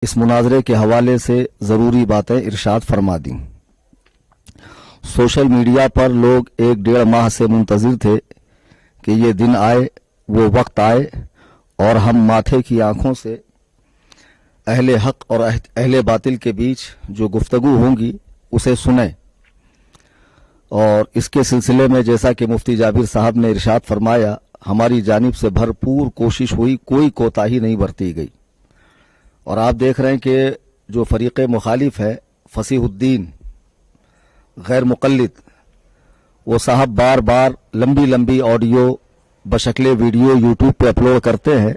इस मुनाजरे के हवाले से ज़रूरी बातें इरशाद फरमा दी। सोशल मीडिया पर लोग 1-1.5 माह से मुंतज़िर थे कि ये दिन आए, वो वक्त आए और हम माथे की आंखों से अहले हक और अहले बातिल के बीच जो गुफ्तगू होंगी उसे सुने। और इसके सिलसिले में जैसा कि मुफ्ती जाबिर साहब ने इरशाद फरमाया, हमारी जानिब से भरपूर कोशिश हुई, कोई कोताही नहीं बरती गई। और आप देख रहे हैं कि जो फरीक़े मुखालिफ है, फसीहुद्दीन गैर मुक़ल्लिद, वो साहब बार बार लंबी लंबी ऑडियो बशक्ले वीडियो यूट्यूब पे अपलोड करते हैं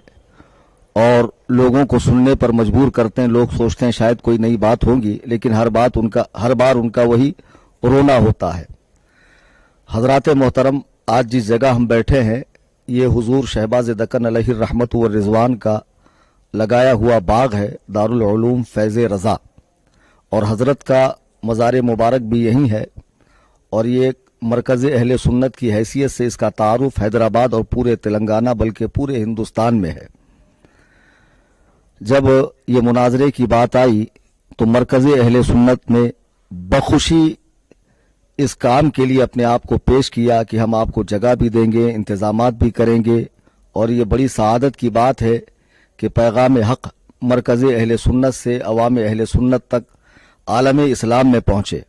और लोगों को सुनने पर मजबूर करते हैं। लोग सोचते हैं शायद कोई नई बात होगी, लेकिन हर बार उनका वही रोना होता है। हजरात मोहतरम, आज जिस जगह हम बैठे हैं ये हुजूर शहबाज दक्कन अलैहि रहमत व रिजवान का लगाया हुआ बाग है, दारुल उलूम फैज़ रज़ा, और हजरत का मज़ार मुबारक भी यही है। और ये मरकज़ अहले सुन्नत की हैसियत से इसका तारुफ हैदराबाद और पूरे तेलंगाना बल्कि पूरे हिंदुस्तान में है। जब ये मुनाजरे की बात आई तो मरकज़ अहले सुन्नत ने बखुशी इस काम के लिए अपने आप को पेश किया कि हम आपको जगह भी देंगे, इंतज़ामात भी करेंगे। और ये बड़ी सआदत की बात है कि पैगाम हक़ मरकज़ अहले सुन्नत से अवाम अहले सुन्नत तक आलम इस्लाम में पहुँचे।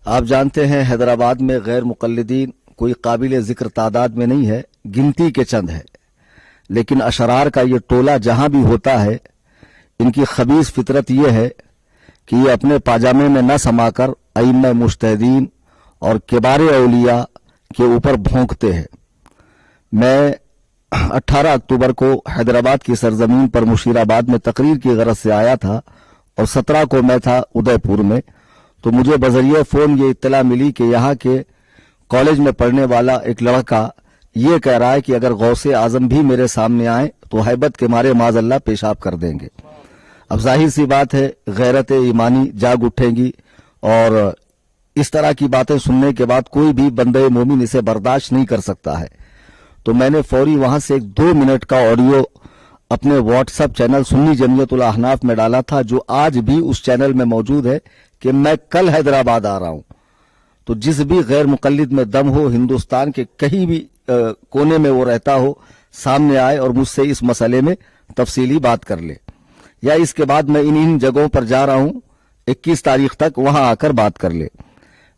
आप जानते हैं हैदराबाद में गैर मुक़ल्लिदीन कोई काबिल ज़िक्र तादाद में नहीं है, गिनती के चंद है। लेकिन अशरार का ये टोला जहाँ भी होता है, इनकी खबीस फितरत ये है कि ये अपने पाजामे में न समाकर अइम्मा मुज्तहिदीन और किबारे औलिया के ऊपर भौंकते हैं। मैं 18 अक्टूबर को हैदराबाद की सरजमीन पर मुशीराबाद में तकरीर की गरज से आया था और 17 को मैं था उदयपुर में। तो मुझे बजरिए फ़ोन ये इत्तला मिली कि यहाँ के कॉलेज में पढ़ने वाला एक लड़का ये कह रहा है कि अगर गौसे आजम भी मेरे सामने आए तो हैबत के मारे माज़अल्लाह पेशाब कर देंगे। अब जाहिर सी बात है गैरत ईमानी जाग उठेगी और इस तरह की बातें सुनने के बाद कोई भी बंदे मोमिन इसे बर्दाश्त नहीं कर सकता है। तो मैंने फौरी वहां से एक 2 मिनट का ऑडियो अपने व्हाट्सएप चैनल सुन्नी जमीयतुल अहनाफ में डाला था, जो आज भी उस चैनल में मौजूद है कि मैं कल हैदराबाद आ रहा हूं। तो जिस भी गैर मुक़ल्लिद में दम हो, हिंदुस्तान के कहीं भी कोने में वो रहता हो, सामने आए और मुझसे इस मसले में तफसीली बात कर ले। या इसके बाद मैं इन जगहों पर जा रहा हूं 21 तारीख तक, वहां आकर बात कर ले।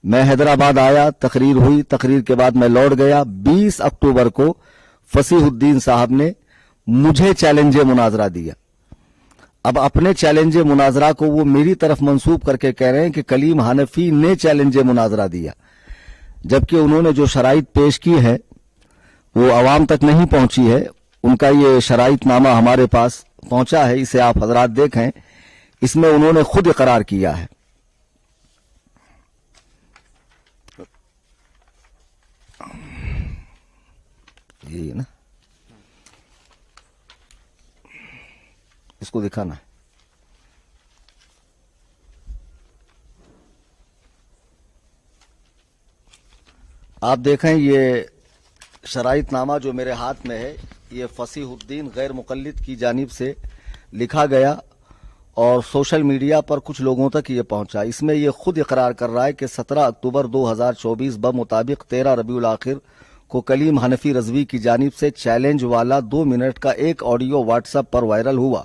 मैं हैदराबाद आया, तकरीर हुई, तकरीर के बाद मैं लौट गया। 20 अक्टूबर को फसीहुद्दीन साहब ने मुझे चैलेंज मुनाजरा दिया। अब अपने चैलेंज मुनाजरा को वो मेरी तरफ मंसूब करके कह रहे हैं कि कलीम हनफी ने चैलेंज मुनाजरा दिया, जबकि उन्होंने जो शराइत पेश की है वो अवाम तक नहीं पहुंची है। उनका ये शराइत नामा हमारे पास पहुंचा है, इसे आप हजरात देखें। इसमें उन्होंने खुद इकरार किया है। ये ना, इसको दिखाना है। आप देखें ये शराइतनामा जो मेरे हाथ में है, ये फसीहुद्दीन गैर मुक़ल्लिद की जानिब से लिखा गया और सोशल मीडिया पर कुछ लोगों तक ये पहुंचा। इसमें ये खुद इकरार कर रहा है कि 17 अक्टूबर 2024 बमुताबिक 13 रबीउल आखिर को कलीम हनफी रजवी की जानिब से चैलेंज वाला 2 मिनट का एक ऑडियो व्हाट्सएप पर वायरल हुआ,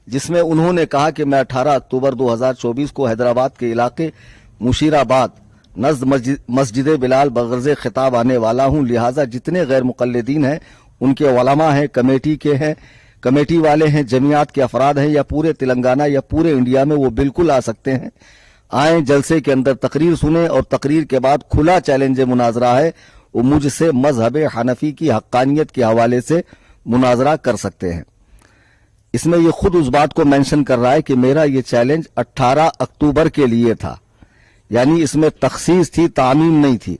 जिसमें उन्होंने कहा कि मैं 18 अक्टूबर 2024 को हैदराबाद के इलाके मुशीराबाद नज़द मस्जिद बिलाल बगर्ज़ खिताब आने वाला हूं। लिहाजा जितने गैर मुक़ल्लिदीन हैं, उनके उलमा हैं, कमेटी के हैं, कमेटी वाले हैं, जमीयत के अफराद हैं, या पूरे तेलंगाना या पूरे इंडिया में, वो बिल्कुल आ सकते हैं। आए, जलसे के अंदर तकरीर सुने और तकरीर के बाद खुला चैलेंज मुनाजरा है, वो मुझसे मजहब हनफी की हक्कानियत के हवाले से मुनाजरा कर सकते हैं। इसमें ये खुद उस बात को मेंशन कर रहा है कि मेरा ये चैलेंज 18 अक्टूबर के लिए था, यानी इसमें तखसीस थी, तामीम नहीं थी।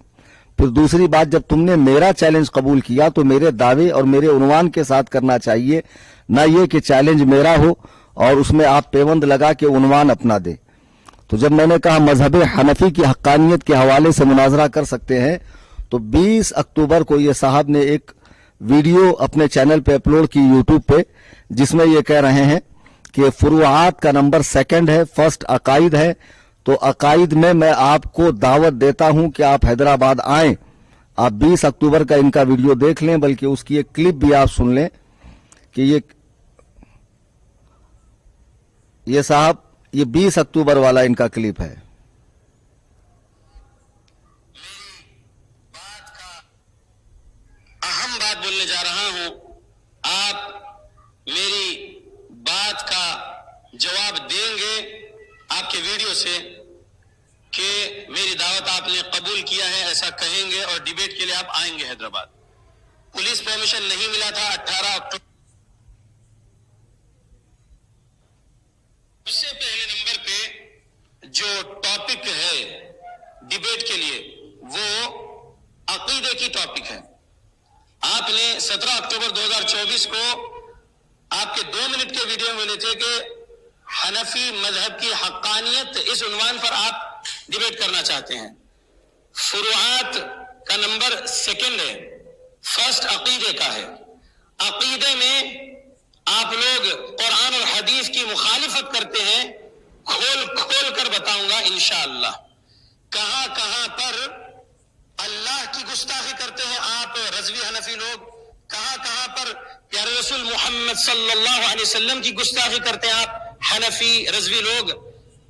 फिर दूसरी बात, जब तुमने मेरा चैलेंज कबूल किया तो मेरे दावे और मेरे उन्वान के साथ करना चाहिए, ना ये कि चैलेंज मेरा हो और उसमें आप पेवंद लगा के उन्वान अपना दें। तो जब मैंने कहा मजहब हनफी की हक्कानियत के हवाले से मुनाजरा कर सकते हैं, तो 20 अक्टूबर को ये साहब ने एक वीडियो अपने चैनल पे अपलोड की यूट्यूब पे, जिसमें ये कह रहे हैं کہ فروعات کا نمبر 2 ہے، فرسٹ عقائد ہے. تو عقائد میں آپ کو دعوت دیتا ہوں کہ آپ حیدرآباد آئیں. آپ 20 اکتوبر کا ان کا ویڈیو دیکھ لیں، بلکہ اس کی ایک کلپ بھی آپ سن لیں کہ یہ صاحب یہ 20 اکتوبر والا ان کا کلپ ہے. اہم بات بولنے جا رہا ہوں. آپ میری بات کا جواب دیں گے آپ کے ویڈیو سے کہ میری دعوت آپ نے قبول کیا ہے، ایسا کہیں گے، اور ڈیبیٹ کے لیے آپ آئیں گے حیدرآباد. پولیس پرمیشن نہیں ملا تھا 18 اکتوبر. سب سے پہلے نمبر پہ جو ٹاپک ہے ڈیبیٹ کے لیے وہ عقیدے کی ٹاپک ہے. آپ نے 17 اکتوبر 2024 کو آپ کے 2 منٹ کے ویڈیو میں تھے کہ حنفی مذہب کی حقانیت، اس عنوان پر آپ ڈیبیٹ کرنا چاہتے ہیں. فروعات کا نمبر 2 ہے، فرسٹ عقیدے کا ہے. عقیدے میں آپ لوگ قرآن اور حدیث کی مخالفت کرتے ہیں. کھول کر بتاؤں گا انشاءاللہ کہاں کہاں پر اللہ کی گستاخی کرتے ہیں آپ رضوی حنفی لوگ، کہاں کہاں پر پیارے رسول محمد صلی اللہ علیہ وسلم کی گستاخی کرتے ہیں آپ حنفی رضوی لوگ،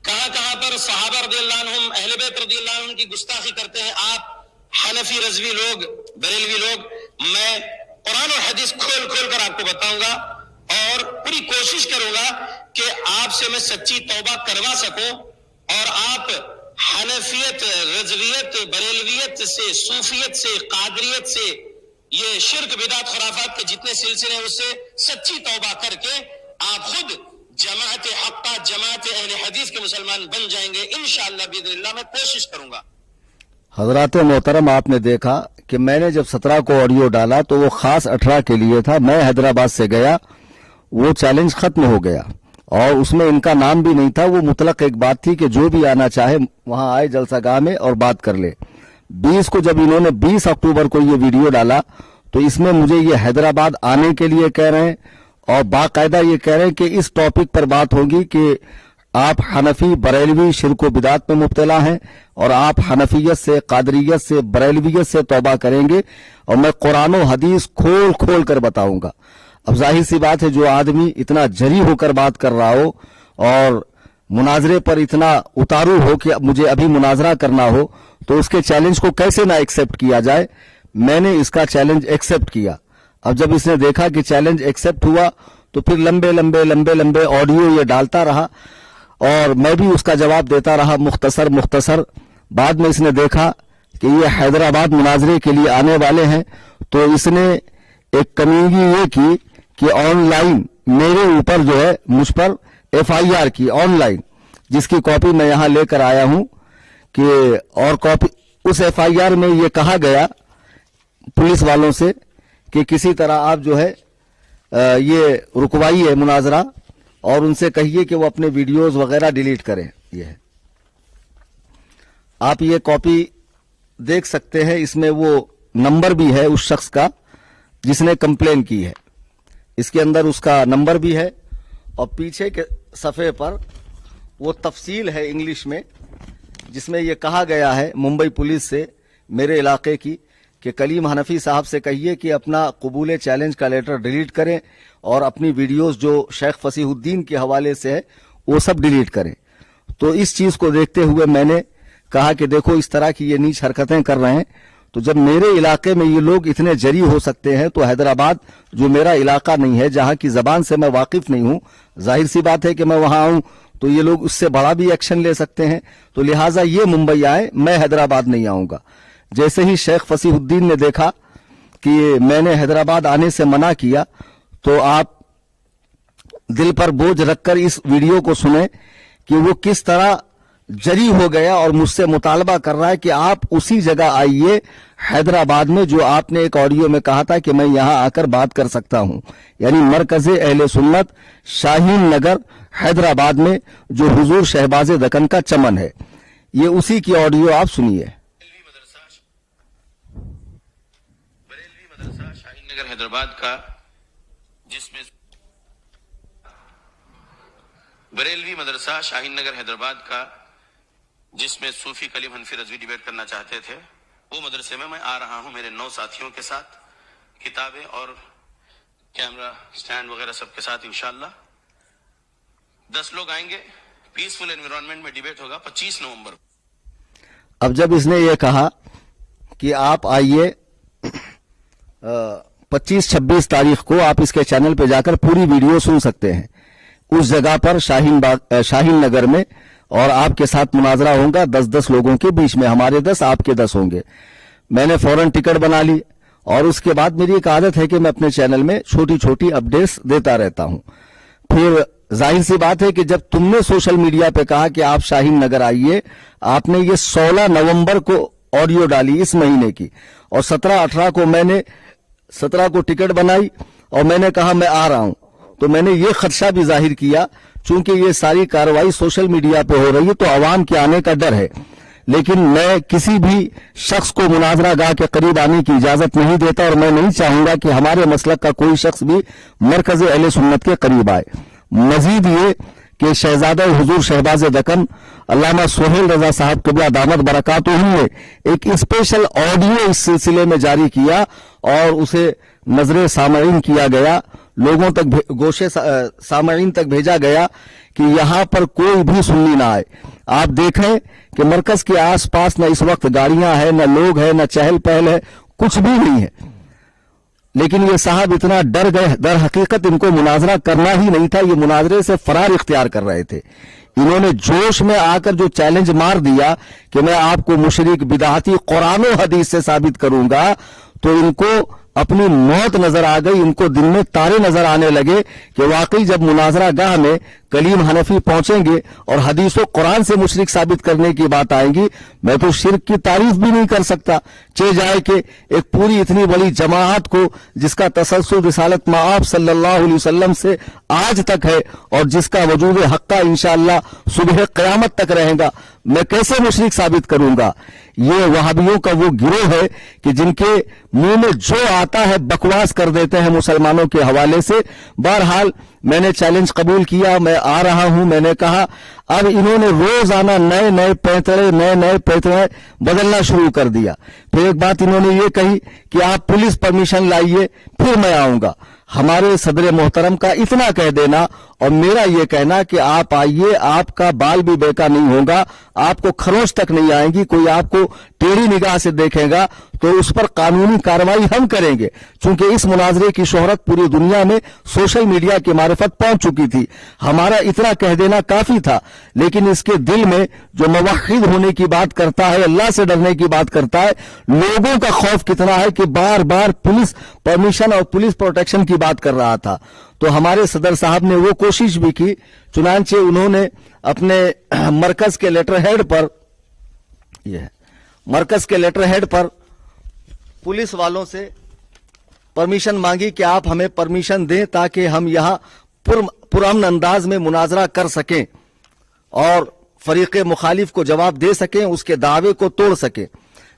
کہاں کہاں پر صحابہ رضی اللہ عنہم، اہل بیت رضی اللہ عنہم کی گستاخی کرتے ہیں آپ حنفی رضوی لوگ، بریلوی لوگ. میں قرآن اور حدیث کھول کر آپ کو بتاؤں گا اور پوری کوشش کروں گا کہ آپ سے میں سچی توبہ کروا سکوں اور آپ حنفیت، رضویت، بریلویت سے، صوفیت سے، قادریت سے، یہ شرک بدعت خرافات کے جتنے سلسلے ہیں اس سے سچی توبہ کر کے آپ خود جماعت حقہ، جماعت اہل حدیث کے مسلمان بن جائیں گے انشاءاللہ باذن اللہ. میں کوشش کروں گا. حضرات محترم، آپ نے دیکھا کہ میں نے جب 17 کو آڈیو ڈالا تو وہ خاص 18 کے لیے تھا. میں حیدرآباد سے گیا، وہ چیلنج ختم ہو گیا اور اس میں ان کا نام بھی نہیں تھا. وہ مطلق ایک بات تھی کہ جو بھی آنا چاہے وہاں آئے جلسہ گاہ میں اور بات کر لے. 20 کو جب انہوں نے 20 اکتوبر کو یہ ویڈیو ڈالا تو اس میں مجھے یہ حیدرآباد آنے کے لیے کہہ رہے ہیں اور باقاعدہ یہ کہہ رہے ہیں کہ اس ٹاپک پر بات ہوگی کہ آپ حنفی بریلوی شرک و بدعت میں مبتلا ہیں اور آپ حنفیت سے، قادریت سے، بریلویت سے توبہ کریں گے اور میں قرآن و حدیث کھول کر بتاؤں گا. اب ظاہر سی بات ہے جو آدمی اتنا جری ہو کر بات کر رہا ہو اور مناظرے پر اتنا اتارو ہو کہ مجھے ابھی مناظرہ کرنا ہو تو اس کے چیلنج کو کیسے نہ ایکسپٹ کیا جائے. میں نے اس کا چیلنج ایکسپٹ کیا. اب جب اس نے دیکھا کہ چیلنج ایکسپٹ ہوا تو پھر لمبے آڈیو یہ ڈالتا رہا اور میں بھی اس کا جواب دیتا رہا مختصر. بعد میں اس نے دیکھا کہ یہ حیدرآباد مناظرے کے لیے آنے والے ہیں تو اس نے ایک کمیونگی یہ کی کہ آن لائن میرے اوپر جو ہے مجھ پر FIR کی آن لائن، جس کی کاپی میں یہاں لے کر آیا ہوں کہ اور کاپی اس FIR میں یہ کہا گیا پولیس والوں سے کہ کسی طرح آپ جو ہے یہ رکوائی ہے مناظرہ اور ان سے کہیے کہ وہ اپنے ویڈیوز وغیرہ ڈیلیٹ کریں. یہ ہے، آپ یہ کاپی دیکھ سکتے ہیں، اس میں وہ نمبر بھی ہے اس شخص کا جس نے کمپلین کی ہے. اس کے اندر اس کا نمبر بھی ہے اور پیچھے کے صفحے پر وہ تفصیل ہے انگلش میں جس میں یہ کہا گیا ہے ممبئی پولیس سے میرے علاقے کی کہ کلیم حنفی صاحب سے کہیے کہ اپنا قبول چیلنج کا لیٹر ڈیلیٹ کریں اور اپنی ویڈیوز جو شیخ فصیح الدین کے حوالے سے ہے وہ سب ڈیلیٹ کریں. تو اس چیز کو دیکھتے ہوئے میں نے کہا کہ دیکھو اس طرح کی یہ نیچ حرکتیں کر رہے ہیں تو جب میرے علاقے میں یہ لوگ اتنے جری ہو سکتے ہیں تو حیدرآباد جو میرا علاقہ نہیں ہے، جہاں کی زبان سے میں واقف نہیں ہوں، ظاہر سی بات ہے کہ میں وہاں آؤں تو یہ لوگ اس سے بڑا بھی ایکشن لے سکتے ہیں. تو لہٰذا یہ ممبئی آئے، میں حیدرآباد نہیں آؤں گا. جیسے ہی شیخ فصیح الدین نے دیکھا کہ میں نے حیدرآباد آنے سے منع کیا تو آپ دل پر بوجھ رکھ کر اس ویڈیو کو سنیں کہ وہ کس طرح جری ہو گیا اور مجھ سے مطالبہ کر رہا ہے کہ آپ اسی جگہ آئیے حیدرآباد میں جو آپ نے ایک آڈیو میں کہا تھا کہ میں یہاں آ کر بات کر سکتا ہوں، یعنی مرکز اہل سنت شاہین نگر حیدرآباد میں جو حضور شہباز دکن کا چمن ہے. یہ اسی کی آڈیو آپ سنیے. بریلوی مدرسہ شاہین نگر حیدرآباد کا، جس میں बरेलवी मदरसा शाहीन नगर हैदराबाद का, जिसमें सूफी कलीम हनफी रजवी डिबेट करना चाहते थे, वो मदरसे में मैं आ रहा हूं मेरे 9 साथियों के साथ, किताबें और कैमरा स्टैंड वगैरह सबके साथ इंशाअल्लाह। 10 लोग आएंगे, पीसफुल एनवायरनमेंट में डिबेट होगा 25 नवंबर। अब जब इसने ये कहा कि आप आइए 25-26 तारीख को आप इसके चैनल पे जाकर पूरी वीडियो सुन सकते हैं, उस जगह पर शाहीन नगर में, और आपके साथ मुनाजरा होगा 10-10 लोगों के बीच में, हमारे 10 आपके 10 होंगे। मैंने फौरन टिकट बना ली, और उसके बाद मेरी एक आदत है कि मैं अपने चैनल में छोटी छोटी अपडेट्स देता रहता हूं। फिर जाहिर सी बात है कि जब तुमने सोशल मीडिया पे कहा कि आप शाहीन नगर आइए, आपने ये 16 नवंबर को ऑडियो डाली इस महीने की, और 17-18 को मैंने 17 को टिकट बनाई और मैंने कहा मैं आ रहा हूं। तो मैंने ये खदशा भी जाहिर किया, चूंकि ये सारी कार्रवाई सोशल मीडिया पे हो रही है तो आवाम के आने का डर है, लेकिन मैं किसी भी शख्स को मुनाजरा गाह के करीब आने की इजाजत नहीं देता, और मैं नहीं चाहूंगा कि हमारे मसलक का कोई शख्स भी मरकज अहले सुन्नत के करीब आए। मजीद ये कि शहजादा हुजूर शहबाज दक्कन अल्लामा सोहेल रजा साहब क़िबला दामत बरकातुहुम ने एक स्पेशल ऑडियो इस सिलसिले में जारी किया और उसे नजरे सामईन किया गया, लोगों तक गोशे सामईन तक भेजा गया कि यहां पर कोई भी सुन्नी ना आए। आप देखें कि मरकज के आसपास न इस वक्त गाड़ियां हैं, न लोग हैं, न चहल पहल है, कुछ भी नहीं है, लेकिन ये साहब इतना डर गए, दर हकीकत इनको मुनाजरा करना ही नहीं था, ये मुनाजरे से फरार इख्तियार कर रहे थे। इन्होंने जोश में आकर जो चैलेंज मार दिया कि मैं आपको मुशरिक बिदअती कुरान और हदीस से साबित करूंगा, तो इनको अपनी मौत नजर आ गई। इनको दिन में तारे नजर आने लगे कि वाकई जब मुनाजरा गाह में कलीम हनफी पहुंचेंगे और हदीस व कुरान से मुशरिक साबित करने की बात आएगी, मैं तो शिर्क की तारीफ भी नहीं कर सकता। चे जाए कि एक पूरी इतनी बड़ी जमात को जिसका तसल्सल रिसालत माआब सल्लल्लाहु अलैहि वसल्लम से आज तक है और जिसका वजूद हक्का इंशाअल्लाह सुबह क़यामत तक रहेगा, मैं कैसे मुशरिक साबित करूंगा। ये वहाबियों का वो गिरोह है कि जिनके मुंह में जो आता है बकवास कर देते हैं मुसलमानों के हवाले से। बहरहाल मैंने चैलेंज कबूल किया, मैं आ रहा हूं। मैंने कहा अब इन्होंने रोजाना नए नए पैंतरे बदलना शुरू कर दिया। फिर एक बात इन्होंने ये कही कि आप पुलिस परमिशन लाइए फिर मैं आऊंगा। हमारे सदर मोहतरम का इतना कह देना और मेरा ये कहना कि आप आइए, आपका बाल भी बेका नहीं होगा, आपको खरोच तक नहीं आएंगी, कोई आपको टेढ़ी निगाह से देखेगा तो उस पर कानूनी कार्रवाई हम करेंगे। चूंकि इस मुनाजरे की शोहरत पूरी दुनिया में सोशल मीडिया की मारिफत पहुंच चुकी थी, हमारा इतना कह देना काफी था। लेकिन इसके दिल में जो मुवहिद होने की बात करता है, अल्लाह से डरने की बात करता है, लोगों का खौफ कितना है कि बार बार पुलिस परमिशन और पुलिस प्रोटेक्शन की बात कर रहा था। तो हमारे सदर साहब ने वो कोशिश भी की, चुनांचे उन्होंने अपने मरकज के लेटर हेड पर पुलिस वालों से परमिशन मांगी कि आप हमें परमिशन दें ताकि हम यहां पुरअमन अंदाज में मुनाजरा कर सकें और फरीक मुखालिफ को जवाब दे सकें, उसके दावे को तोड़ सकें।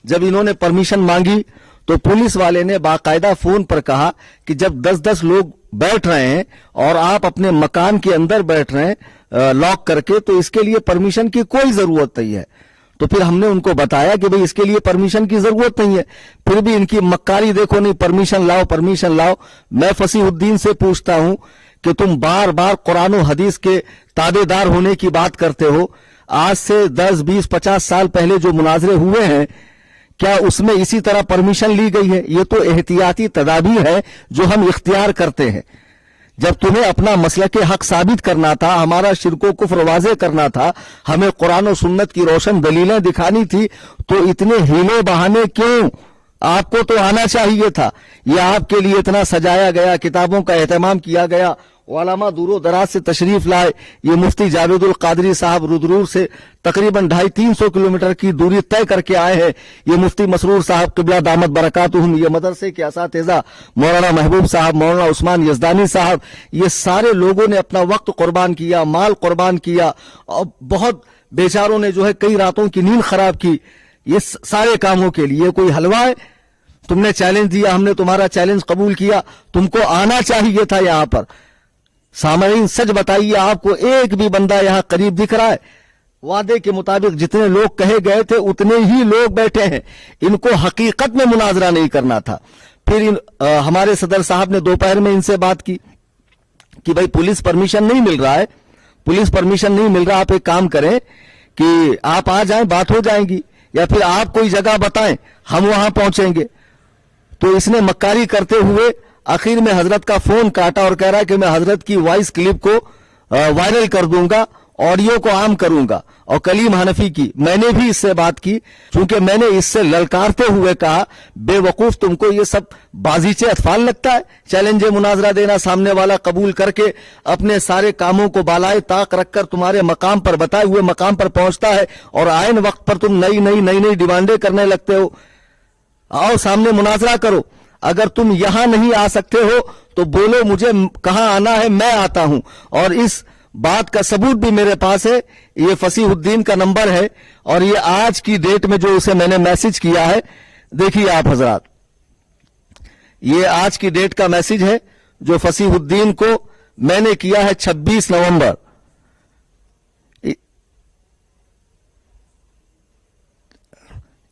जब इन्होंने परमिशन मांगी तो पुलिस वाले ने बाकायदा फोन पर कहा कि जब 10-10 लोग बैठ रहे हैं और आप अपने मकान के अंदर बैठ रहे हैं लॉक करके, तो इसके लिए परमिशन की कोई जरूरत नहीं है। तो फिर हमने उनको बताया कि भाई इसके लिए परमिशन की जरूरत नहीं है, फिर भी इनकी मक्कारी देखो, नहीं परमिशन लाओ। मैं फसीहुद्दीन से पूछता हूं कि तुम बार बार कुरान और हदीस के ताबेदार होने की बात करते हो, आज से 10, 20, 50 साल पहले जो मुनाजरे हुए हैं क्या उसमें इसी तरह परमिशन ली गई है? ये तो एहतियाती तदाबीर है जो हम इख्तियार करते हैं। जब तुम्हें अपना मसलक हक साबित करना था, हमारा शिर्को कुफ्र वाज़े करना था, हमें कुरान और सुन्नत की रोशन दलीलें दिखानी थी, तो इतने हीले बहाने क्यों? आपको तो आना चाहिए था। ये आपके लिए इतना सजाया गया, किताबों का एहतमाम किया गया, उलमा दूरो दराज से तशरीफ लाए। ये मुफ्ती जावेदुल कादरी साहब रुदरूर से तकरीबन 250-300 किलोमीटर की दूरी तय करके आए हैं। ये मुफ्ती मसरूर साहब क़िबला दामत बरकातुहुम, ये मदरसे के असातिज़ा मौलाना महबूब साहब, मौलाना उस्मान यज़दानी साहब, ये सारे लोगों ने अपना वक्त कुर्बान किया, माल कुर्बान किया और बहुत बेचारों ने जो है कई रातों की नींद खराब की ये सारे कामों के लिए। कोई हलवा है? तुमने चैलेंज दिया, हमने तुम्हारा चैलेंज कबूल किया, तुमको आना चाहिए था यहां पर। सामईन सच बताइए, आपको एक भी बंदा यहाँ करीब दिख रहा है? वादे के मुताबिक जितने लोग कहे गए थे उतने ही लोग बैठे हैं। इनको हकीकत में मुनाजरा नहीं करना था। फिर हमारे सदर साहब ने दोपहर में इनसे बात की कि भाई पुलिस परमिशन नहीं मिल रहा है, पुलिस परमिशन नहीं मिल रहा, आप एक काम करें कि आप आ जाएं, बात हो जाएगी, या फिर आप कोई जगह बताएं, हम वहां पहुंचेंगे। तो इसने मक्कारी करते हुए आखिर में हजरत का फोन काटा और कह रहा है कि मैं हजरत की वॉइस क्लिप को वायरल कर दूंगा, ऑडियो को आम करूंगा। और कलीम हनफी की मैंने भी इससे बात की, चूंकि मैंने इससे ललकारते हुए कहा, बेवकूफ तुमको ये सब बाजीचे अतफाल लगता है, चैलेंज मुनाजरा देना, सामने वाला कबूल करके अपने सारे कामों को बालाए ताक रखकर तुम्हारे मकाम पर, बताए हुए मकाम पर पहुंचता है, और आयन वक्त पर तुम नई नई डिमांडें करने लगते हो। आओ सामने मुनाजरा करो। अगर तुम यहां नहीं आ सकते हो तो बोलो मुझे कहां आना है, मैं आता हूं। और इस बात का सबूत भी मेरे पास है, ये फसीहुद्दीन का नंबर है, और ये आज की डेट में जो उसे मैंने मैसेज किया है, देखिए आप हजरात, ये आज की डेट का मैसेज है जो फसीहुद्दीन को मैंने किया है 26 नवंबर।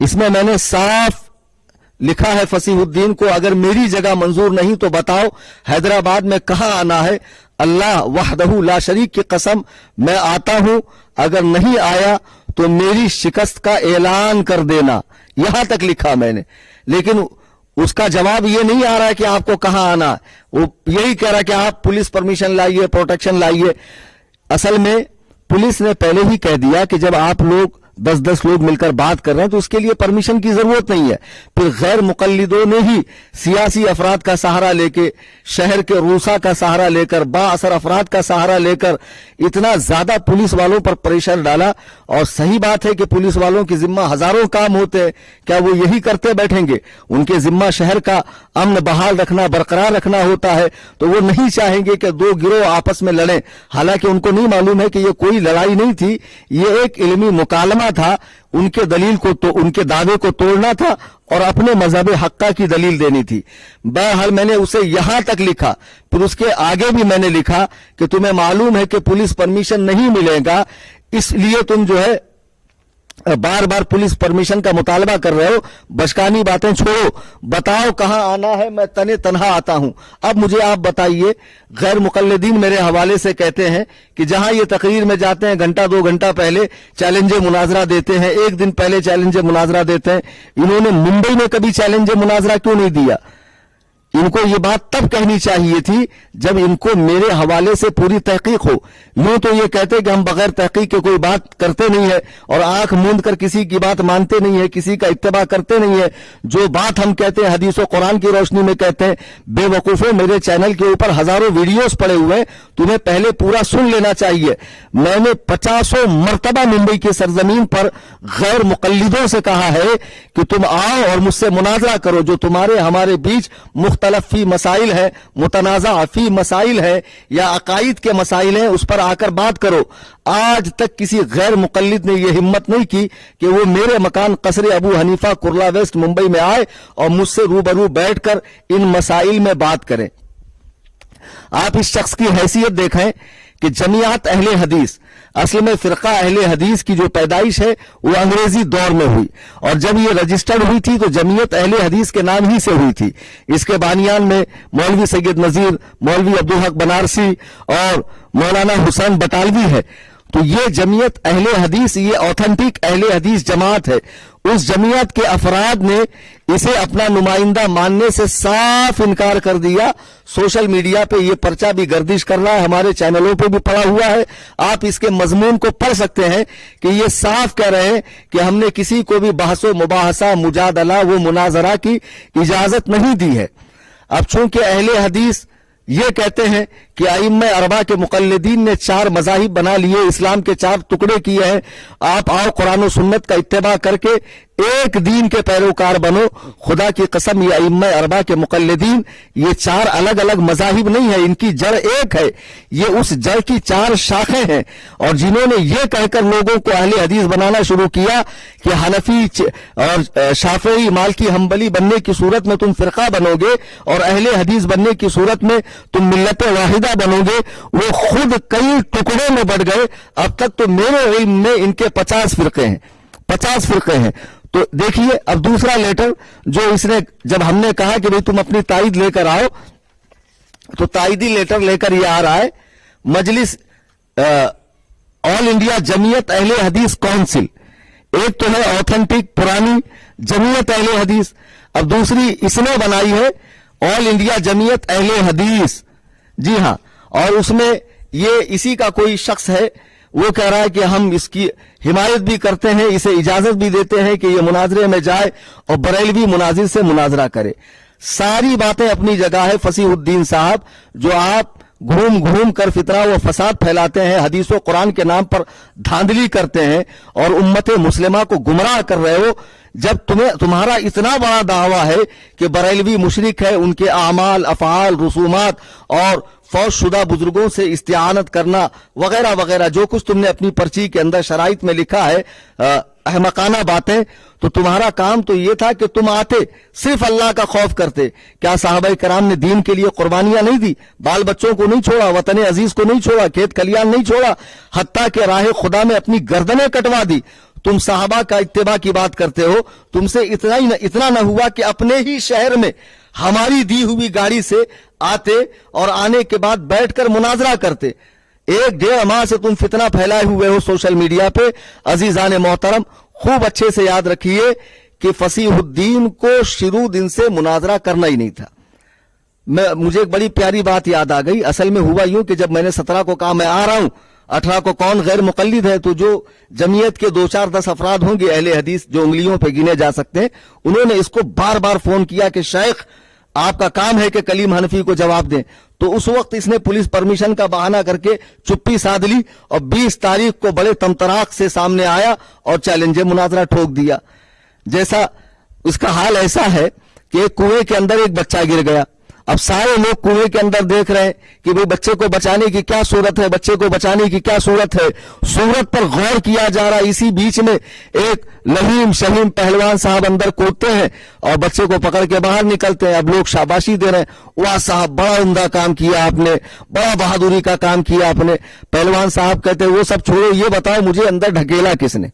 इसमें मैंने साफ लिखा है फसीहुद्दीन को, अगर मेरी जगह मंजूर नहीं तो बताओ हैदराबाद में कहां आना है, अल्लाह वहदहू ला शरीक की कसम मैं आता हूं, अगर नहीं आया तो मेरी शिकस्त का ऐलान कर देना। यहां तक लिखा मैंने, लेकिन उसका जवाब ये नहीं आ रहा है कि आपको कहां आना, वो यही कह रहा है कि आप पुलिस परमिशन लाइए, प्रोटेक्शन लाइए। असल में पुलिस ने पहले ही कह दिया कि जब आप लोग 10-10 लोग मिलकर बात कर रहे हैं तो उसके लिए परमिशन की जरूरत नहीं है। फिर गैर मुकल्लिदों ने ही सियासी अफराद का सहारा लेके, शहर के रूसा का सहारा लेकर, बाअसर अफराद का सहारा लेकर इतना ज्यादा पुलिस वालों पर प्रेशर डाला। और सही बात है कि पुलिस वालों की जिम्मा हजारों काम होते हैं, क्या वो यही करते बैठेंगे? उनके जिम्मा शहर का अमन बहाल रखना, बरकरार रखना होता है, तो वो नहीं चाहेंगे कि दो गिरोह आपस में लड़ें। हालांकि उनको नहीं मालूम है कि ये कोई लड़ाई नहीं थी, ये एक इल्मी मुकालमा था। उनके दलील को तो उनके दावे को तोड़ना था और अपने मजहब हक्का की दलील देनी थी। बहरहाल मैंने उसे यहां तक लिखा, फिर उसके आगे भी मैंने लिखा कि तुम्हें मालूम है कि पुलिस परमिशन नहीं मिलेगा, इसलिए तुम जो है बार बार पुलिस परमिशन का मुतालबा कर रहे हो। बचकानी बातें छोड़ो, बताओ कहां आना है, मैं तने तनहा आता हूं। अब मुझे आप बताइए, गैर मुकल्लिदीन मेरे हवाले से कहते हैं कि जहां ये तकरीर में जाते हैं घंटा 2 घंटा पहले चैलेंज मुनाजरा देते हैं, 1 दिन पहले चैलेंज मुनाजरा देते हैं। इन्होंने मुंबई में कभी चैलेंज मुनाजरा क्यों नहीं दिया? इनको ये बात तब कहनी चाहिए थी जब इनको मेरे हवाले से पूरी तहकीक हो। यूं तो ये कहते कि हम बगैर तहकीक के कोई बात करते नहीं है और आंख मूंद कर किसी की बात मानते नहीं है, किसी का इत्तेबा करते नहीं है। जो बात हम कहते हैं हदीस और कुरान की रोशनी में कहते हैं। बेवकूफों, मेरे चैनल के ऊपर हजारों वीडियोस पड़े हुए हैं, तुम्हें पहले पूरा सुन लेना चाहिए। मैंने 50 मरतबा मुंबई की सरजमीन पर गैर मुकल्लिदों से कहा है कि तुम आओ और मुझसे मुनाजरा करो। जो तुम्हारे हमारे बीच मुख्तलफ फी मसाइल है, मुतनाज़ा फी मसाइल है या अकायद के मसाइल हैं, उस पर आकर बात करो। आज तक किसी गैर मुकल्लिद ने यह हिम्मत नहीं की कि वो मेरे मकान कसरे अबू हनीफा कुर्ला वेस्ट मुंबई में आए और मुझसे रूबरू बैठकर इन मसाइल में बात करें। आप इस शख्स की हैसियत देखें कि जमीयत अहले हदीस, असल में फिरका अहले हदीस की जो पैदाइश है वो अंग्रेजी दौर में हुई, और जब ये रजिस्टर्ड हुई थी तो जमीयत अहले हदीस के नाम ही से हुई थी। इसके बानियान में मौलवी सैयद नजीर, मौलवी अब्दुल हक बनारसी और मौलाना हुसैन बटालवी है। तो ये जमीयत अहले हदीस, ये ऑथेंटिक अहले हदीस जमात है। उस जमीयत के अफराद ने इसे अपना नुमाइंदा मानने से साफ इनकार कर दिया। सोशल मीडिया पे ये पर्चा भी गर्दिश कर रहा है, हमारे चैनलों पे भी पड़ा हुआ है, आप इसके मजमून को पढ़ सकते हैं कि ये साफ कह रहे हैं कि हमने किसी को भी बहसो मुबाहसा मुजादला वो मुनाजरा की इजाजत नहीं दी है। अब चूंकि अहले हदीस ये कहते हैं कि आइम्मा अरबा के मुकल्लिदीन ने 4 मज़ाहिब बना लिए, इस्लाम के 4 टुकड़े किए हैं, आप आओ कुरान और सुन्नत का इत्तेबा करके एक दीन के पैरोकार बनो। खुदा की कसम, ये आइम्मा अरबा के मुकल्लिदीन ये 4 अलग अलग मज़ाहिब नहीं है, इनकी जड़ एक है। ये उस जड़ की 4 शाखें हैं। और जिन्होंने ये कहकर लोगों को अहले हदीस बनाना शुरू किया कि हनफी और शाफई मालिकी हंबली बनने की सूरत में तुम फिरका बनोगे और अहले हदीस बनने की सूरत में तुम मिल्लत वाहिदा मुनाजिरा बनोगे वो खुद कई टुकड़ों में बढ़ गए। अब तक तो मेरे इल्म में इनके 50 फिरके हैं, 50 फिरके हैं। तो देखिए अब दूसरा लेटर जो इसने, जब हमने कहा कि भाई तुम अपनी ताईद लेकर आओ, तो ताईदी लेटर लेकर ये आ रहा है मजलिस ऑल इंडिया जमीयत अहले हदीस काउंसिल। एक तो है ऑथेंटिक पुरानी जमीयत अहले हदीस, अब दूसरी इसने बनाई है ऑल इंडिया जमीयत अहले हदीस। जी हां, और उसमें ये इसी का कोई शख्स है, वो कह रहा है कि हम इसकी हिमायत भी करते हैं, इसे इजाजत भी देते हैं कि ये मुनाजरे में जाए और बरेलवी मुनाजिर से मुनाजरा करे। सारी बातें अपनी जगह है फसीहुद्दीन साहब, जो आप घूम घूम कर फितना व फसाद फैलाते हैं, हदीस व कुरान के नाम पर धांधली करते हैं और उम्मत मुस्लिमा को गुमराह कर रहे हो। जब तुम्हारा इतना बड़ा दावा है कि बरेलवी मुशरिक है, उनके आमाल, अफआल, रसूमात और फौज शुदा बुजुर्गों से इस्तिआनत करना वगैरह वगैरह, जो कुछ तुमने अपनी पर्ची के अंदर शराइत में लिखा है, अहमकाना बातें, तो तुम्हारा काम तो ये था कि तुम आते सिर्फ अल्लाह का खौफ करते। क्या साहबा कराम ने दीन के लिए कुर्बानियां नहीं दी? बाल बच्चों को नहीं छोड़ा, वतन अजीज को नहीं छोड़ा, खेत खलियान नहीं छोड़ा, हत्ता के राह खुदा में अपनी गर्दनें कटवा दी। तुम साहबा का इत्तिबा की बात करते हो, तुमसे इतना न हुआ कि अपने ही शहर में हमारी दी हुई गाड़ी से आते और आने के बाद बैठकर मुनाजरा करते। 1-1.5 माह से तुम फितना फैलाए हुए हो सोशल मीडिया पे। अजीजान मोहतरम, खूब अच्छे से याद रखिए कि फसीहुद्दीन को शुरू दिन से मुनाजरा करना ही नहीं था। मुझे एक बड़ी प्यारी बात याद आ गई। असल में हुआ यूं कि जब मैंने 17 को कहा मैं आ रहा हूं, 18 को कौन गैर मुकल्लिद है, तो जो जमीयत के 2-4-10 अफराद होंगे अहले हदीस जो उंगलियों पे गिने जा सकते हैं, उन्होंने इसको बार बार फोन किया कि शेख आपका काम है कि कलीम हनफी को जवाब दें। तो उस वक्त इसने पुलिस परमिशन का बहाना करके चुप्पी साध ली और 20 तारीख को बड़े तमतराक से सामने आया और चैलेंज मुनाजरा ठोक दिया। जैसा उसका हाल ऐसा है कि कुएं के अंदर एक बच्चा गिर गया। अब सारे लोग कुएं के अंदर देख रहे हैं कि भाई बच्चे को बचाने की क्या सूरत है, बच्चे को बचाने की क्या सूरत है, सूरत पर गौर किया जा रहा है। इसी बीच में एक लहीम शहीम पहलवान साहब अंदर कूदते हैं और बच्चे को पकड़ के बाहर निकलते हैं। अब लोग शाबाशी दे रहे हैं, वाह साहब बड़ा उम्दा काम किया आपने, बड़ा बहादुरी का काम किया आपने। पहलवान साहब कहते हैं वो सब छोड़ो, ये बताओ मुझे अंदर ढकेला किसने,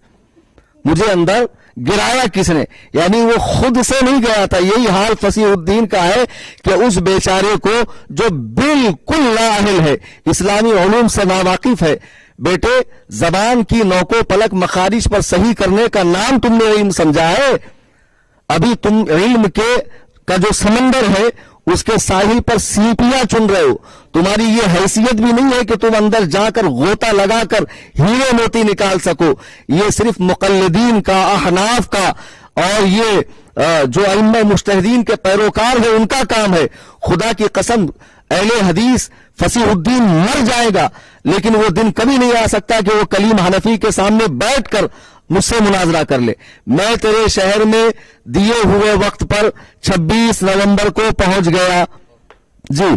मुझे अंदर गिराया किसने? यानी वो खुद से नहीं गया था। यही हाल फसीहुद्दीन का है कि उस बेचारे को जो बिल्कुल नाअहल है, इस्लामी उलूम से नावाकिफ है, बेटे जबान की नौको पलक मखारिज पर सही करने का नाम तुमने इल्म समझा है। अभी तुम इल्म का जो समंदर है उसके साहिल पर सीपियां चुन रहे हो। तुम्हारी ये हैसियत भी नहीं है कि तुम अंदर जाकर गोता लगाकर हीरे मोती निकाल सको। ये सिर्फ मुकल्लिदीन का, अहनाफ का और ये जो अइम्मा मुज्तहिदीन के पैरोकार है उनका काम है। खुदा की कसम अहले हदीस फसीहुद्दीन मर जाएगा, लेकिन वो दिन कभी नहीं आ सकता कि वो कलीम हनफी के सामने बैठकर मुझसे मुनाजरा कर ले। मैं तेरे शहर में दिए हुए वक्त पर 26 नवंबर को पहुंच गया जी।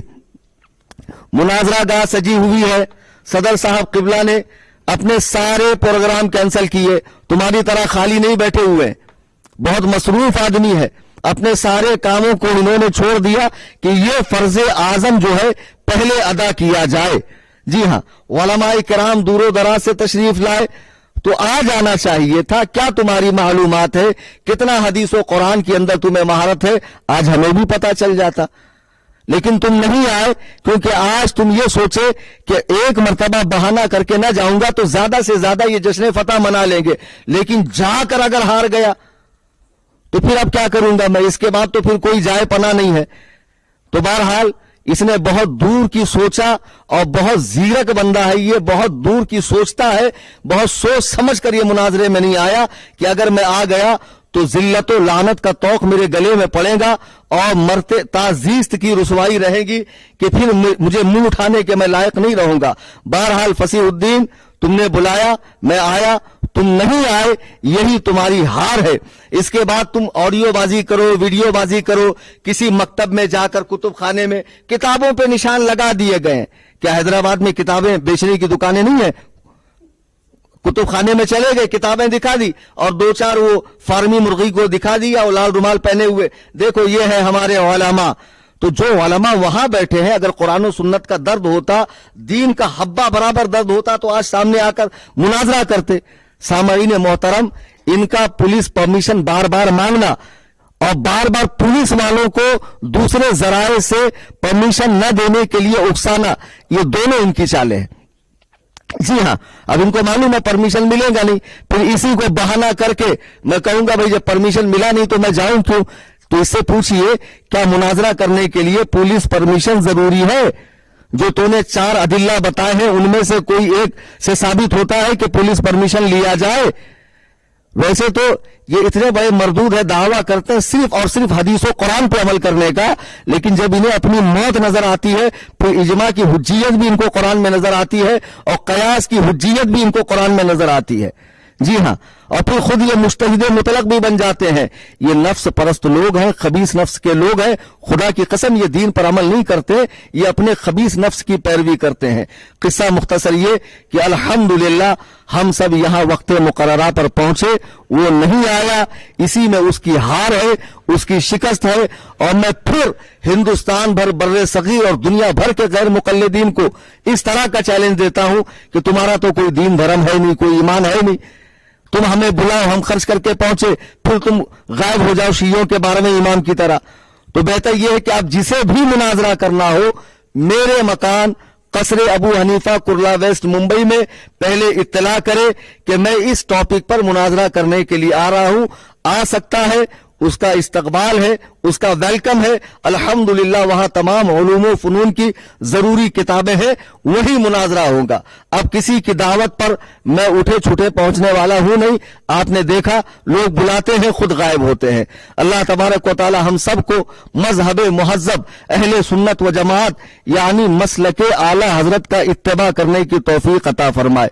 मुनाजरा गाह सजी हुई है। सदर साहब किबला ने अपने सारे प्रोग्राम कैंसिल किए। तुम्हारी तरह खाली नहीं बैठे हुए, बहुत मसरूफ आदमी है। अपने सारे कामों को इन्होंने छोड़ दिया कि ये फर्ज आजम जो है पहले अदा किया जाए। जी हां, उलमाए किराम दूरो दराज से तशरीफ लाए तो आ जाना चाहिए था। क्या तुम्हारी मालूमात है, कितना हदीस और कुरान के अंदर तुम्हें महारत है, आज हमें भी पता चल जाता। लेकिन तुम नहीं आए क्योंकि आज तुम ये सोचे कि एक मर्तबा बहाना करके ना जाऊंगा तो ज्यादा से ज्यादा ये जश्न फतह मना लेंगे, लेकिन जाकर अगर हार गया तो फिर अब क्या करूंगा मैं, इसके बाद तो फिर कोई जाए पना नहीं है। तो बहरहाल इसने बहुत दूर की सोचा और बहुत जीरक बंदा है ये, बहुत दूर की सोचता है, बहुत सोच समझ कर ये मुनाजरे में नहीं आया कि अगर मैं आ गया तो जिल्लत और लानत का तौक मेरे गले में पड़ेगा और मरते ताजीस्त की रुसवाई रहेगी कि फिर मुझे मुंह उठाने के मैं लायक नहीं रहूंगा। बहरहाल फसीहुद्दीन तुमने बुलाया, मैं आया, तुम नहीं आए, यही तुम्हारी हार है। इसके बाद तुम ऑडियो बाजी करो, वीडियो बाजी करो, किसी मकतब में जाकर कुतुब खाने में किताबों पे निशान लगा दिए गए। क्या हैदराबाद में किताबें बेचने की दुकानें नहीं है? कुतुब खाने में चले गए, किताबें दिखा दी और 2-4 वो फार्मी मुर्गी को दिखा दिया और लाल रुमाल पहने हुए, देखो ये है हमारे उलमा। تو جو علماء وہاں بیٹھے ہیں اگر قرآن و سنت کا درد ہوتا, دین کا حبہ برابر درد ہوتا تو آج سامنے آ کر مناظرہ کرتے. سامعین محترم, ان کا پولیس پرمیشن بار بار مانگنا اور بار بار پولیس والوں کو دوسرے ذرائع سے پرمیشن نہ دینے کے لیے اکسانا, یہ دونوں ان کی چالیں ہیں. جی ہاں, اب ان کو معلوم ہے پرمیشن ملے گا نہیں, پھر اسی کو بہانہ کر کے میں کہوں گا بھائی جب پرمیشن ملا نہیں تو میں جاؤں کیوں. تو اس سے پوچھئے کیا مناظرہ کرنے کے لیے پولیس پرمیشن ضروری ہے؟ جو تو نے 4 ادلہ بتائے ہیں ان میں سے کوئی ایک سے ثابت ہوتا ہے کہ پولیس پرمیشن لیا جائے؟ ویسے تو یہ اتنے بڑے مردود ہے, دعویٰ کرتے ہیں صرف اور صرف حدیث و قرآن پہ عمل کرنے کا, لیکن جب انہیں اپنی موت نظر آتی ہے پھر اجماع کی حجیت بھی ان کو قرآن میں نظر آتی ہے اور قیاس کی حجیت بھی ان کو قرآن میں نظر آتی ہے. جی ہاں, اور پھر خود یہ مجتہد مطلق بھی بن جاتے ہیں. یہ نفس پرست لوگ ہیں, خبیث نفس کے لوگ ہیں. خدا کی قسم یہ دین پر عمل نہیں کرتے, یہ اپنے خبیث نفس کی پیروی کرتے ہیں. قصہ مختصر یہ کہ الحمدللہ ہم سب یہاں وقت مقررہ پر پہنچے, وہ نہیں آیا, اسی میں اس کی ہار ہے, اس کی شکست ہے. اور میں پھر ہندوستان بھر, بر صغیر اور دنیا بھر کے غیر مقلدین کو اس طرح کا چیلنج دیتا ہوں کہ تمہارا تو کوئی دین دھرم ہے نہیں, کوئی ایمان ہے نہیں. تم ہمیں بلاؤ, ہم خرچ کر کے پہنچے, پھر تم غائب ہو جاؤ شیعوں کے بارے میں امام کی طرح. تو بہتر یہ ہے کہ آپ جسے بھی مناظرہ کرنا ہو, میرے مکان قصر ابو حنیفہ کرلا ویسٹ ممبئی میں پہلے اطلاع کرے کہ میں اس ٹاپک پر مناظرہ کرنے کے لیے آ رہا ہوں. آ سکتا ہے, اس کا استقبال ہے, اس کا ویلکم ہے. الحمدللہ وہاں تمام علوم و فنون کی ضروری کتابیں ہیں, وہی مناظرہ ہوگا. اب کسی کی دعوت پر میں اٹھے چھوٹے پہنچنے والا ہوں نہیں. آپ نے دیکھا لوگ بلاتے ہیں خود غائب ہوتے ہیں. اللہ تبارک و تعالی ہم سب کو مذہب مہذب اہل سنت و جماعت یعنی مسلک اعلی حضرت کا اتباع کرنے کی توفیق عطا فرمائے.